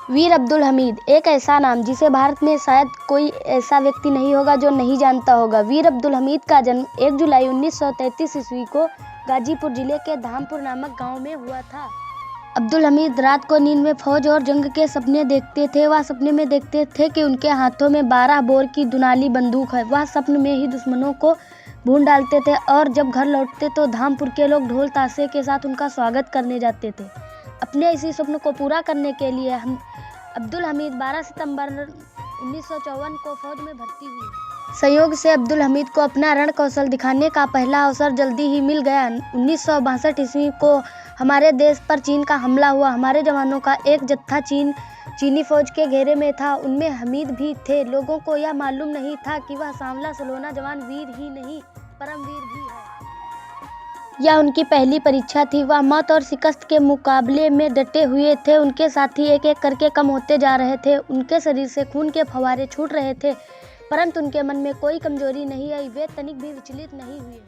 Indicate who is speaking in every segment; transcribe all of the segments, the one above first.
Speaker 1: वीर अब्दुल हमीद एक ऐसा नाम जिसे भारत में शायद कोई ऐसा व्यक्ति नहीं होगा जो नहीं जानता होगा। वीर अब्दुल हमीद का जन्म 1 जुलाई 1933 ईस्वी को गाजीपुर जिले के धामपुर नामक गांव में हुआ था। अब्दुल हमीद रात को नींद में फौज और जंग के सपने देखते थे। वह सपने में देखते थे कि उनके हाथों में 12 बोर की दुनाली बंदूक है। वह सपने में ही दुश्मनों को भून डालते थे और जब घर लौटते तो धामपुर के लोग ढोल ताशे के साथ उनका स्वागत करने जाते थे। अपने इसी स्वप्न को पूरा करने के लिए अब्दुल हमीद 12 सितंबर 1954 को फौज में भर्ती हुए। संयोग से अब्दुल हमीद को अपना रण कौशल दिखाने का पहला अवसर जल्दी ही मिल गया। 1962 ईस्वी को हमारे देश पर चीन का हमला हुआ। हमारे जवानों का एक जत्था चीनी फौज के घेरे में था। उनमें हमीद भी थे। लोगों को यह मालूम नहीं था कि वह सांवला सलोना जवान वीर ही नहीं परमवीर भी है। यह उनकी पहली परीक्षा थी। वह मौत और शिकस्त के मुकाबले में डटे हुए थे। उनके साथी एक एक करके कम होते जा रहे थे। उनके शरीर से खून के फव्वारे छूट रहे थे, परंतु उनके मन में कोई कमजोरी नहीं आई। वे तनिक भी विचलित नहीं हुए।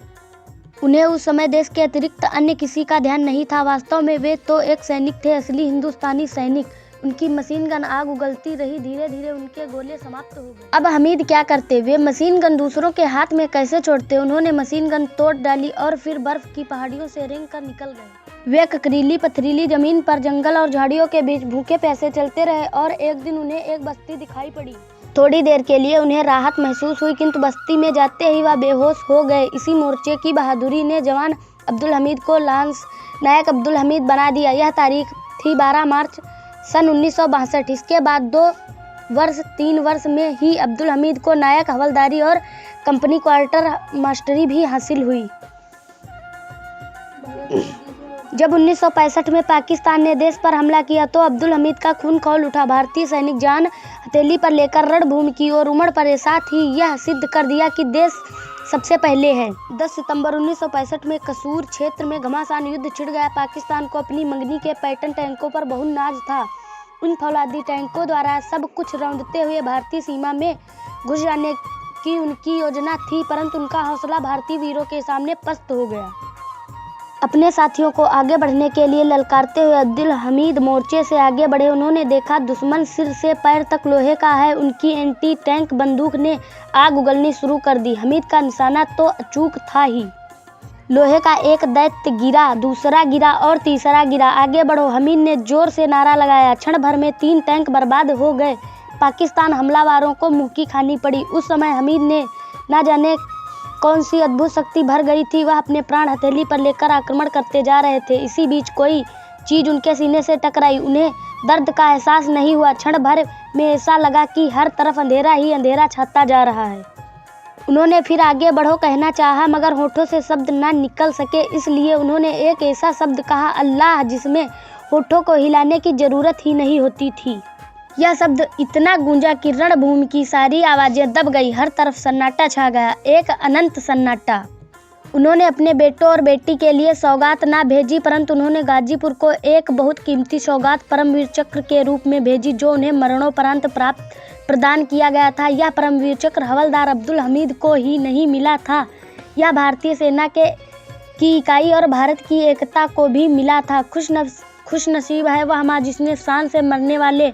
Speaker 1: उन्हें उस समय देश के अतिरिक्त अन्य किसी का ध्यान नहीं था। वास्तव में वे तो एक सैनिक थे, असली हिंदुस्तानी सैनिक। उनकी मशीन गन आग उगलती रही। धीरे धीरे उनके गोले समाप्त हो गए। अब हमीद क्या करते? वे मशीन गन दूसरों के हाथ में कैसे छोड़ते? उन्होंने मशीन गन तोड़ डाली और फिर बर्फ की पहाड़ियों से रेंग कर निकल गए। वे ककरीली पथरीली जमीन पर जंगल और झाड़ियों के बीच भूखे प्यासे चलते रहे और एक दिन उन्हें एक बस्ती दिखाई पड़ी। थोड़ी देर के लिए उन्हें राहत महसूस हुई, किंतु बस्ती में जाते ही वह बेहोश हो गए। इसी मोर्चे की बहादुरी ने जवान अब्दुल हमीद को लांस नायक अब्दुल हमीद बना दिया। यह तारीख थी 12 मार्च सन 1962। इसके बाद 3 वर्ष में ही अब्दुल हमीद को नायक हवलदारी और कंपनी क्वार्टर मास्टरी भी हासिल हुई। जब 1965 में पाकिस्तान ने देश पर हमला किया तो अब्दुल हमीद का खून खौल उठा। भारतीय सैनिक जान हथेली पर लेकर रणभूमि की ओर उमड़ पड़े। साथ ही यह सिद्ध कर दिया कि देश सबसे पहले है। 10 सितंबर 1965 में कसूर क्षेत्र में घमासान युद्ध छिड़ गया। पाकिस्तान को अपनी मंगनी के पैटर्न टैंकों पर बहुत नाज था। उन फौलादी टैंकों द्वारा सब कुछ रौंदते हुए भारतीय सीमा में घुस जाने की उनकी योजना थी, परंतु उनका हौसला भारतीय वीरों के सामने पस्त हो गया। अपने साथियों को आगे बढ़ने के लिए ललकारते हुए अब्दुल हमीद मोर्चे से आगे बढ़े। उन्होंने देखा दुश्मन सिर से पैर तक लोहे का है। उनकी एंटी टैंक बंदूक ने आग उगलनी शुरू कर दी। हमीद का निशाना तो अचूक था ही। लोहे का एक दैत्य गिरा, दूसरा गिरा और तीसरा गिरा। आगे बढ़ो, हमीद ने जोर से नारा लगाया। क्षण भर में 3 टैंक बर्बाद हो गए। पाकिस्तान हमलावरों को मुंह की खानी पड़ी। उस समय हमीद ने ना जाने कौन सी अद्भुत शक्ति भर गई थी। वह अपने प्राण हथेली पर लेकर आक्रमण करते जा रहे थे। इसी बीच कोई चीज उनके सीने से टकराई। उन्हें दर्द का एहसास नहीं हुआ। क्षण भर में ऐसा लगा कि हर तरफ अंधेरा ही अंधेरा छाता जा रहा है। उन्होंने फिर आगे बढ़ो कहना चाहा, मगर होठों से शब्द ना निकल सके। इसलिए उन्होंने एक ऐसा शब्द कहा, अल्लाह, जिसमें होठों को हिलाने की जरूरत ही नहीं होती थी। यह शब्द इतना गूंजा कि रणभूमि की सारी आवाजें दब गई। हर तरफ सन्नाटा छा गया, एक अनंत सन्नाटा। उन्होंने अपने बेटों और बेटी के लिए सौगात ना भेजी, परंतु उन्होंने गाजीपुर को एक बहुत कीमती सौगात परमवीर चक्र के रूप में भेजी, जो उन्हें मरणोपरांत प्रदान किया गया था। यह परमवीर चक्र हवलदार अब्दुल हमीद को ही नहीं मिला था, यह भारतीय सेना की इकाई और भारत की एकता को भी मिला था। खुशनसीब है वह माँ जिसने शान से मरने वाले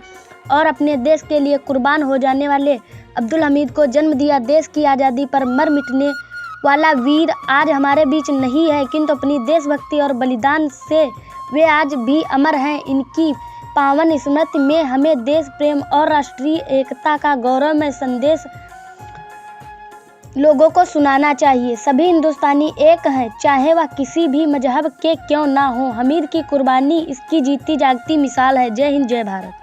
Speaker 1: और अपने देश के लिए कुर्बान हो जाने वाले अब्दुल हमीद को जन्म दिया। देश की आज़ादी पर मर मिटने वाला वीर आज हमारे बीच नहीं है, किंतु अपनी देशभक्ति और बलिदान से वे आज भी अमर हैं। इनकी पावन स्मृति में हमें देश प्रेम और राष्ट्रीय एकता का गौरवमय संदेश लोगों को सुनाना चाहिए। सभी हिंदुस्तानी एक हैं, चाहे वह किसी भी मजहब के क्यों ना हो। हमीद की कुर्बानी इसकी जीती जागती मिसाल है। जय हिंद, जय भारत।